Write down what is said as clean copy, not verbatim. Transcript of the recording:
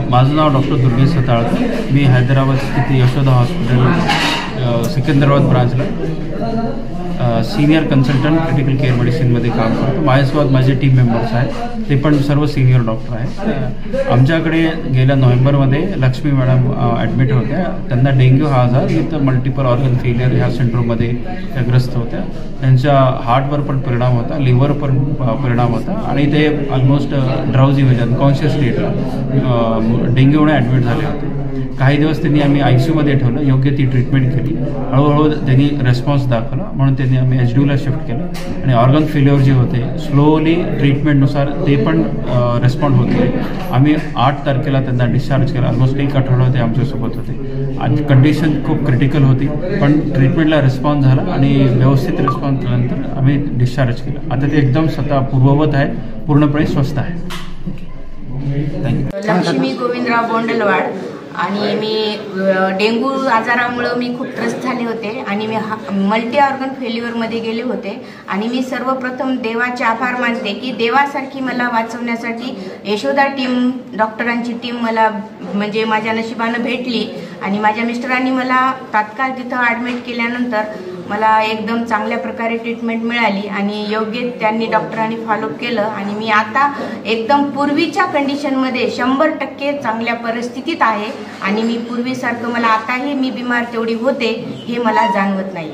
माझं नाव डॉक्टर दुर्गेश सताळकर. मी हैदराबाद स्थित यशोदा हॉस्पिटल सिकंदराबाद ब्रांचला सीनियर कन्सल्टंट क्रिटिकल केअर मेडिसिनमध्ये काम करतो. माझ्यासोबत माझे टीम मेंबर्स आहेत, ते पण सर्व सिनियर डॉक्टर आहेत. आमच्याकडे गेल्या नोव्हेंबरमध्ये लक्ष्मी मॅडम ॲडमिट होत्या. त्यांना डेंग्यू हा आजार विथ मल्टिपल ऑर्गन फेलियर ह्या सिंड्रोममध्ये त्या ग्रस्त होत्या. त्यांच्या हार्टवर पण परिणाम होता, लिव्हर पण परिणाम होता आणि ते ऑलमोस्ट ड्राउझी म्हणजे अनकॉन्शियस स्टेटला डेंग्यूमुळे ॲडमिट झाले होते. काही दिवस त्यांनी आम्ही ICUमध्ये ठेवलं, योग्य ती ट्रीटमेंट केली. हळूहळू त्यांनी रेस्पॉन्स दाखवला, म्हणून त्यांनी आम्ही HDUला शिफ्ट केलं आणि ऑर्गन फेल्युअर जे होते स्लोली ट्रीटमेंटनुसार ते पण रेस्पॉन्ड होते. आम्ही 8 तारखेला त्यांना डिस्चार्ज केला. ऑलमोस्ट 1 आठवडा ते आमच्यासोबत होते. आणि कंडिशन खूप क्रिटिकल होती, पण ट्रीटमेंटला रिस्पॉन्स झाला आणि व्यवस्थित रिस्पॉन्स केल्यानंतर आम्ही डिस्चार्ज केलं. आता ते एकदम स्वतः पूर्ववत आहे, पूर्णपणे स्वस्थ आहे. थँक्यू. लक्ष्मी गोविंदराव बोंडलवाड. आणि मी डेंग्यू आजारामुळं मी खूप त्रस्त झाले होते आणि मी मल्टी ऑर्गन फेल्युअरमध्ये गेले होते. आणि मी सर्वप्रथम देवाचे आभार मानते की देवासारखी मला वाचवण्यासाठी यशोदा टीम, डॉक्टरांची टीम मला म्हणजे माझ्या नशिबानं भेटली. आणि माझ्या मिस्टरांनी मला तात्काळ तिथं ॲडमिट केल्यानंतर मला एकदम चांगल्या प्रकारे ट्रीटमेंट मिळाली आणि योग्य त्यांनी डॉक्टरांनी फॉलोअप केलं. आणि मी आता एकदम पूर्वीच्या कंडिशनमध्ये 100% चांगल्या परिस्थितीत आहे. आणि मी पूर्वीसारखं मला आताही मी बिमार तेवढी होते हे मला जाणवत नाही.